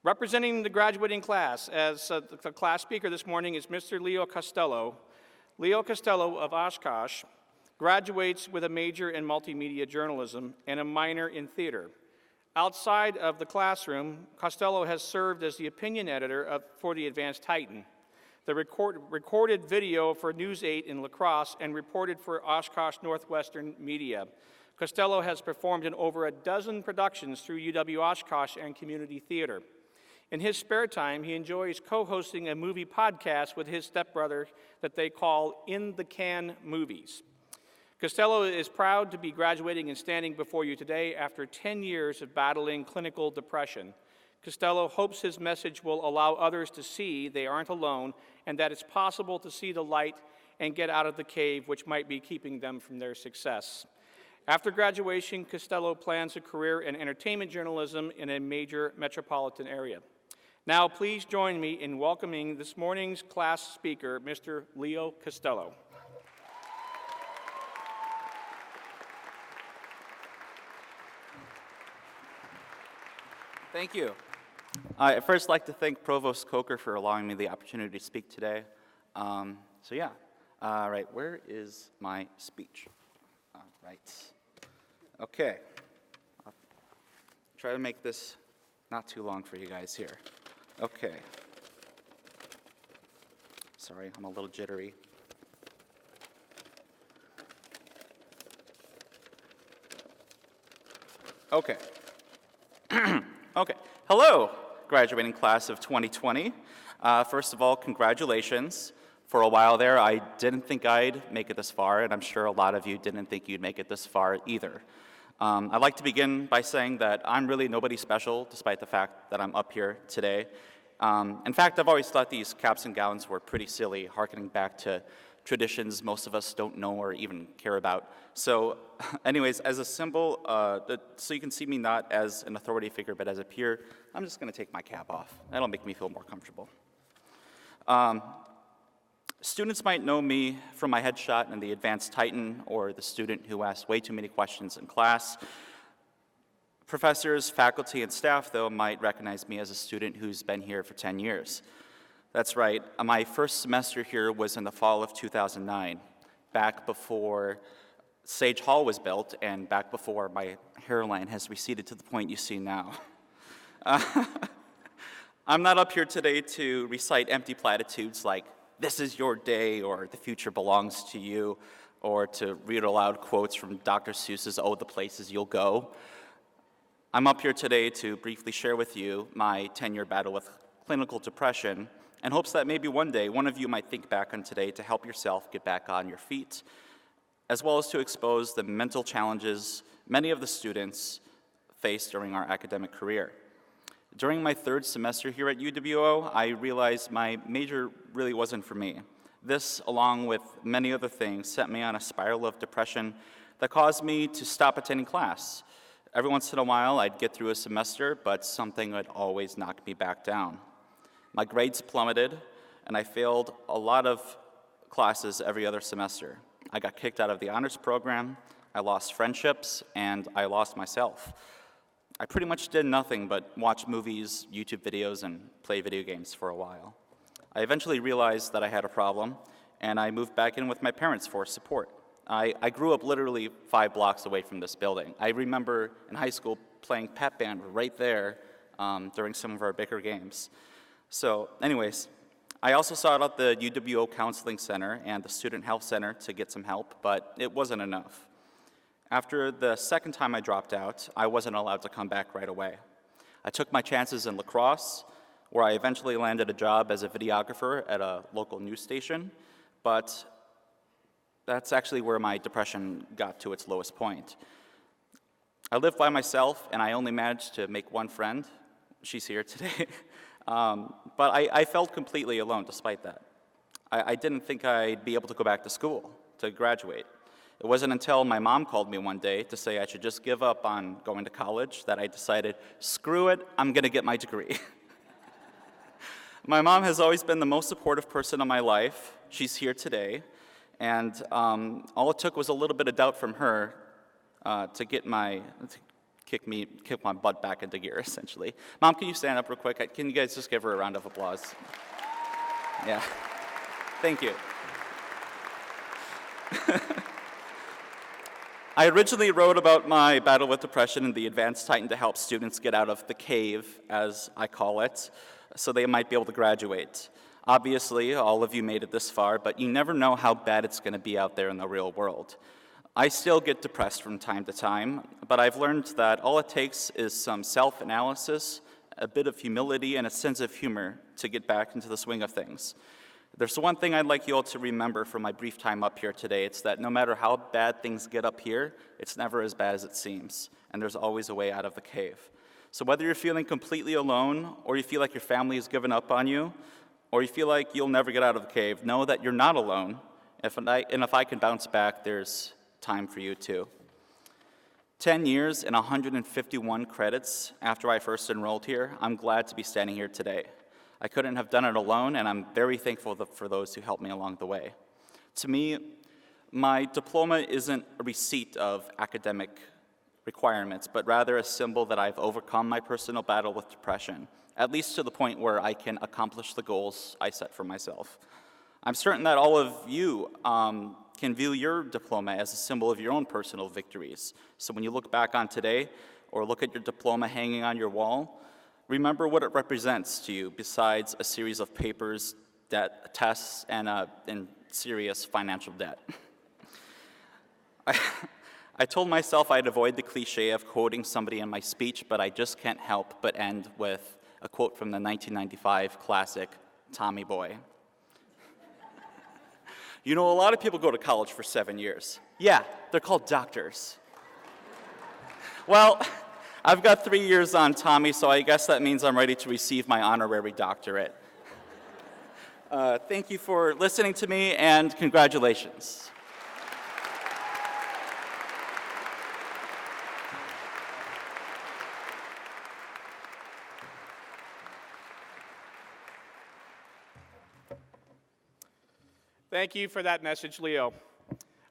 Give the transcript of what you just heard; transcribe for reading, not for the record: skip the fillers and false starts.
Representing the graduating class as the class speaker this morning is Mr. Leo Costello. Leo Costello of Oshkosh graduates with a major in multimedia journalism and a minor in theater. Outside of the classroom, Costello has served as the opinion editor for the Advanced Titan, the recorded video for News 8 in La Crosse, and reported for Oshkosh Northwestern Media. Costello has performed in over a dozen productions through UW Oshkosh and community theater. In his spare time, he enjoys co-hosting a movie podcast with his stepbrother that they call In the Can Movies. Costello is proud to be graduating and standing before you today after 10 years of battling clinical depression. Costello hopes his message will allow others to see they aren't alone and that it's possible to see the light and get out of the cave which might be keeping them from their success. After graduation, Costello plans a career in entertainment journalism in a major metropolitan area. Now, please join me in welcoming this morning's class speaker, Mr. Leo Costello. Thank you. I'd first like to thank Provost Coker for allowing me the opportunity to speak today. All right, where is my speech? All right. Okay. I'll try to make this not too long for you guys here. Okay. Sorry, I'm a little jittery. Okay. Okay. Hello, graduating class of 2020. First of all, congratulations. For a while there, I didn't think I'd make it this far, and I'm sure a lot of you didn't think you'd make it this far either. I'd like to begin by saying that I'm really nobody special, despite the fact that I'm up here today. In fact, I've always thought these caps and gowns were pretty silly, hearkening back to traditions most of us don't know or even care about. So anyways, as a symbol, so you can see me not as an authority figure, but as a peer, I'm just gonna take my cap off. That'll make me feel more comfortable. Students might know me from my headshot in the Advanced Titan or the student who asked way too many questions in class. Professors, faculty, and staff, though, might recognize me as a student who's been here for 10 years. That's right, my first semester here was in the fall of 2009, back before Sage Hall was built and back before my hairline has receded to the point you see now. I'm not up here today to recite empty platitudes like, "This is your day," or "The future belongs to you," or to read aloud quotes from Dr. Seuss's "Oh, the Places You'll Go." I'm up here today to briefly share with you my 10-year battle with clinical depression in hopes that maybe one day one of you might think back on today to help yourself get back on your feet, as well as to expose the mental challenges many of the students face during our academic career. During my third semester here at UWO, I realized my major really wasn't for me. This, along with many other things, sent me on a spiral of depression that caused me to stop attending class. Every once in a while, I'd get through a semester, but something would always knock me back down. My grades plummeted, and I failed a lot of classes every other semester. I got kicked out of the honors program, I lost friendships, and I lost myself. I pretty much did nothing but watch movies, YouTube videos, and play video games for a while. I eventually realized that I had a problem, and I moved back in with my parents for support. I grew up literally 5 blocks away from this building. I remember in high school playing pep band right there during some of our bigger games. So anyways, I also sought out the UWO Counseling Center and the Student Health Center to get some help, but it wasn't enough. After the second time I dropped out, I wasn't allowed to come back right away. I took my chances in La Crosse, where I eventually landed a job as a videographer at a local news station, but that's actually where my depression got to its lowest point. I lived by myself, and I only managed to make one friend. She's here today. But I felt completely alone despite that. I didn't think I'd be able to go back to school, to graduate. It wasn't until my mom called me one day to say I should just give up on going to college that I decided, screw it, I'm gonna get my degree. My mom has always been the most supportive person in my life. She's here today. And all it took was a little bit of doubt from her to get kick my butt back into gear, essentially. Mom, can you stand up real quick? Can you guys just give her a round of applause? Yeah. Thank you. I originally wrote about my battle with depression in the Advanced Titan to help students get out of the cave, as I call it, so they might be able to graduate. Obviously, all of you made it this far, but you never know how bad it's going to be out there in the real world. I still get depressed from time to time, but I've learned that all it takes is some self-analysis, a bit of humility, and a sense of humor to get back into the swing of things. There's one thing I'd like you all to remember from my brief time up here today. It's that no matter how bad things get up here, it's never as bad as it seems, and there's always a way out of the cave. So whether you're feeling completely alone, or you feel like your family has given up on you, or you feel like you'll never get out of the cave, know that you're not alone, and if I can bounce back, there's time for you too. 10 years and 151 credits after I first enrolled here, I'm glad to be standing here today. I couldn't have done it alone, and I'm very thankful for those who helped me along the way. To me, my diploma isn't a receipt of academic requirements, but rather a symbol that I've overcome my personal battle with depression, at least to the point where I can accomplish the goals I set for myself. I'm certain that all of you can view your diploma as a symbol of your own personal victories. So when you look back on today, or look at your diploma hanging on your wall, remember what it represents to you besides a series of papers, tests, and serious financial debt. I told myself I'd avoid the cliche of quoting somebody in my speech, but I just can't help but end with a quote from the 1995 classic, Tommy Boy. You know, a lot of people go to college for 7 years. Yeah, they're called doctors. Well, I've got 3 years on Tommy, so I guess that means I'm ready to receive my honorary doctorate. Thank you for listening to me, and congratulations. Thank you for that message, Leo.